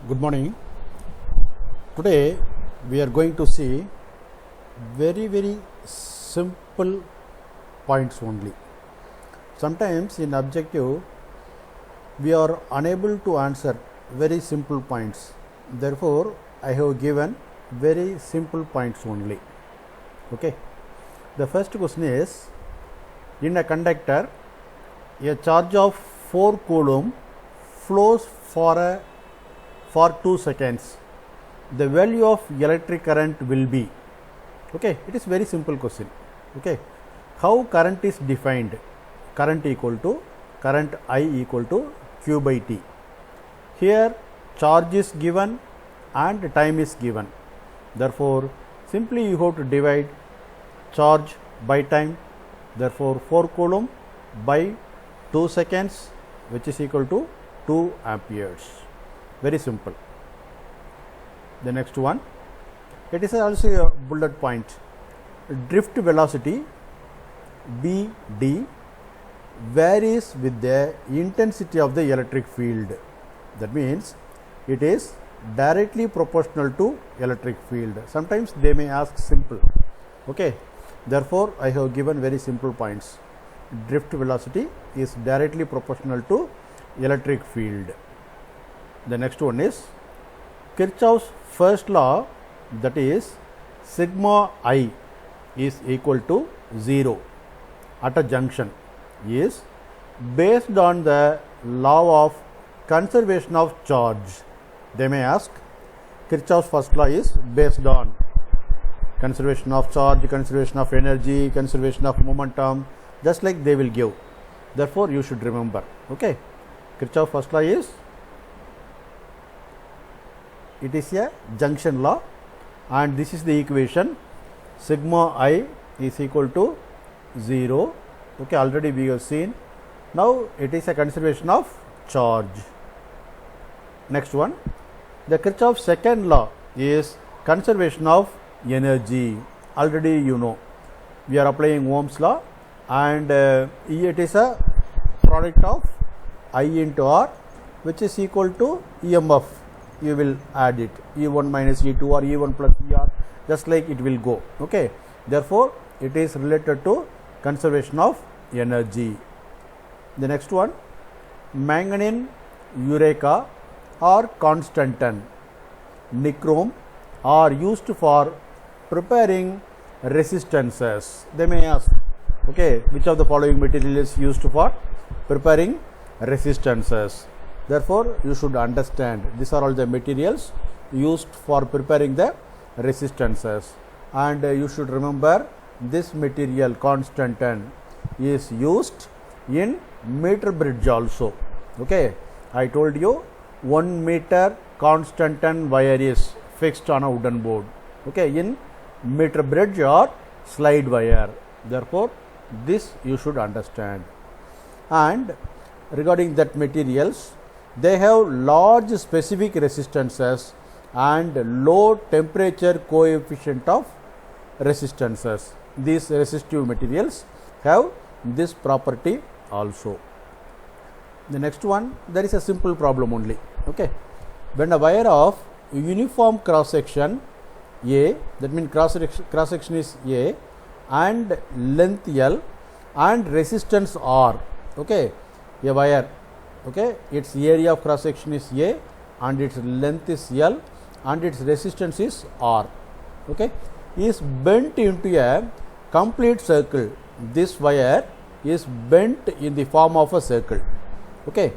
Good morning. Today we are going to see very simple points only. Sometimes in objective we are unable to answer very simple points. Therefore, I have given very simple points only. Okay. The first question is, in a conductor, a charge of 4 coulomb flows for 2 seconds. The value of electric current will be. Okay, it is very simple question. Okay, how current is defined? Current equal to current I equal to Q by T. Here charge is given and time is given. Therefore, simply you have to divide charge by time. Therefore, 4 coulomb by 2 seconds, which is equal to 2 amperes. Very simple. The next one, it is also a bullet point. Drift velocity BD varies with the intensity of the electric field. That means it is directly proportional to electric field. Sometimes they may ask simple. Okay. Therefore, I have given very simple points. Drift velocity is directly proportional to electric field. The next one is Kirchhoff's first law, that is sigma I is equal to 0 at a junction, is based on the law of conservation of charge. They may ask, Kirchhoff's first law is based on conservation of charge, conservation of energy, conservation of momentum, just like they will give. Therefore, you should remember. Okay, Kirchhoff's first law is, it is a junction law, and this is the equation. Sigma I is equal to 0. Okay, already we have seen. Now it is a conservation of charge. Next one, the Kirchhoff's second law is conservation of energy. Already you know, we are applying Ohm's law, and it is a product of I into R, which is equal to EMF. You will add it, E1 minus E2 or E1 plus ER, just like it will go. Okay. Therefore, it is related to conservation of energy. The next one, manganese, eureka or constantan, nichrome are used for preparing resistances. They may ask, okay, which of the following material is used for preparing resistances? Therefore, you should understand these are all the materials used for preparing the resistances, and you should remember this material constantan is used in meter bridge also. Okay, I told you 1 meter constantan wire is fixed on a wooden board. Okay, in meter bridge or slide wire. Therefore, this you should understand. And regarding that materials, they have large specific resistances and low temperature coefficient of resistances. These resistive materials have this property also. The next one, there is a simple problem only. Okay, when a wire of uniform cross section A, that means cross section is A, and length L and resistance R. Okay, a wire, okay, its area of cross section is A and its length is L and its resistance is R. Okay, is bent into a complete circle. This wire is bent in the form of a circle. Okay,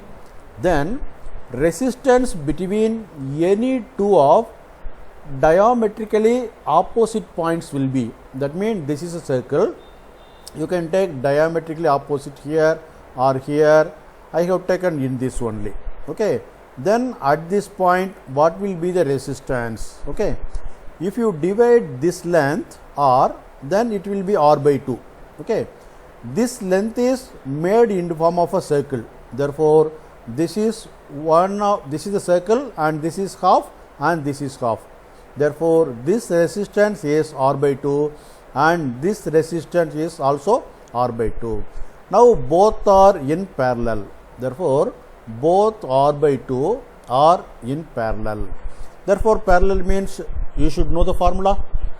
then resistance between any two of diametrically opposite points will be. That means this is a circle. You can take diametrically opposite here or here. I have taken in this only. Okay, then at this point what will be the resistance? Okay, if you divide this length R, then it will be R by 2. Okay, this length is made in the form of a circle. Therefore, this is the circle and this is half and this is half. Therefore, this resistance is R by 2 and this resistance is also R by 2. Now both are in parallel. Therefore, both R by 2 or in parallel. Therefore, parallel means you should know the formula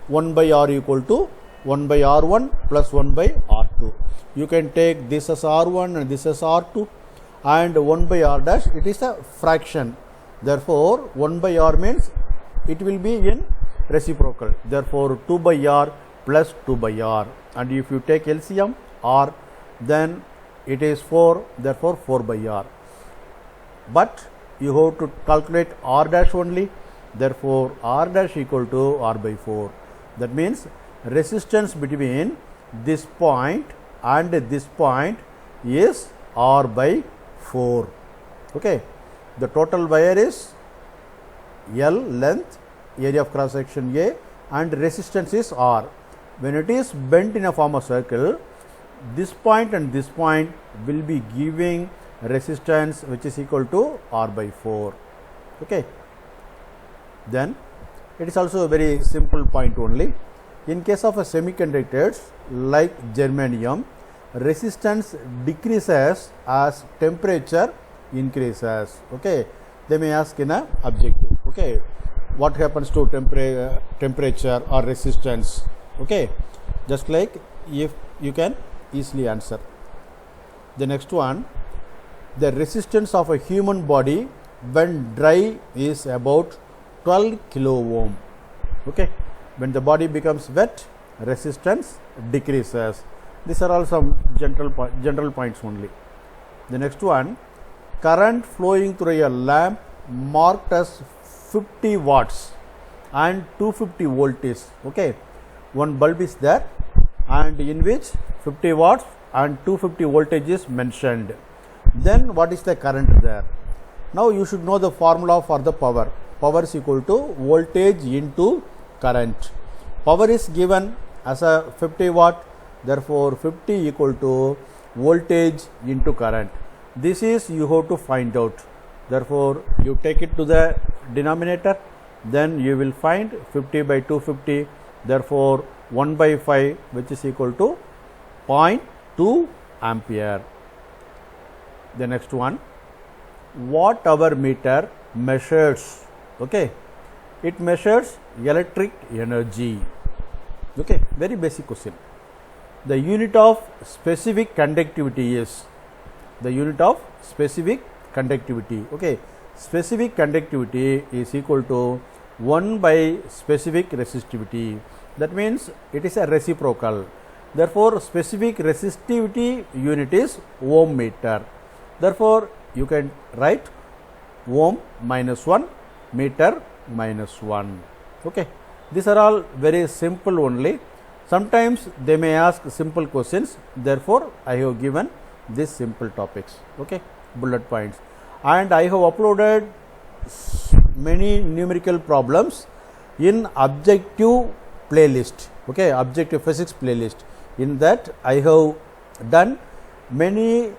1 by R equal to 1 by R1 plus 1 by R2. You can take this as R1 and this as R2, and 1 by R dash, it is a fraction. Therefore, 1 by R means it will be in reciprocal. Therefore, 2 by R plus 2 by R, and if you take LCM R, then it is 4, therefore 4 by R. But you have to calculate R dash only, therefore R dash equal to R by 4. That means resistance between this point and this point is R by 4. Okay, the total wire is L length, area of cross section A, and resistance is R. When it is bent in a form of circle, this point and this point will be giving resistance which is equal to R by 4. Okay. Then it is also a very simple point only. In case of a semiconductors like germanium, resistance decreases as temperature increases. Okay, they may ask in a objective. Okay, what happens to temperature or resistance? Okay, just like if you can easily answer. The next one, the resistance of a human body when dry is about 12 kilo ohm. Okay, when the body becomes wet, resistance decreases. These are all some general points only. The next one, current flowing through a lamp marked as 50 watts and 250 volts. Okay, one bulb is there and in which 50 watts and 250 voltage is mentioned. Then what is the current there? Now you should know the formula for the power. Power is equal to voltage into current. Power is given as a 50 watt, therefore 50 equal to voltage into current. This is you have to find out. Therefore you take it to the denominator, then you will find 50 by 250, therefore 1 by 5, which is equal to 0.2 ampere. The next one, watt hour meter measures. Okay, it measures electric energy. Okay, very basic question. The unit of specific conductivity is Okay, specific conductivity is equal to 1 by specific resistivity. That means it is a reciprocal. Therefore, specific resistivity unit is ohm meter. Therefore, you can write ohm minus 1, meter minus 1. Okay, these are all very simple only. Sometimes they may ask simple questions. Therefore, I have given these simple topics. Okay, bullet points, and I have uploaded many numerical problems in objective playlist. Okay, objective physics playlist. In that I have done many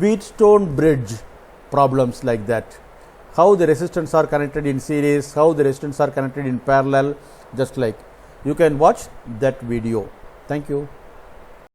Wheatstone bridge problems like that. How the resistance are connected in series, how the resistance are connected in parallel, just like. You can watch that video. Thank you.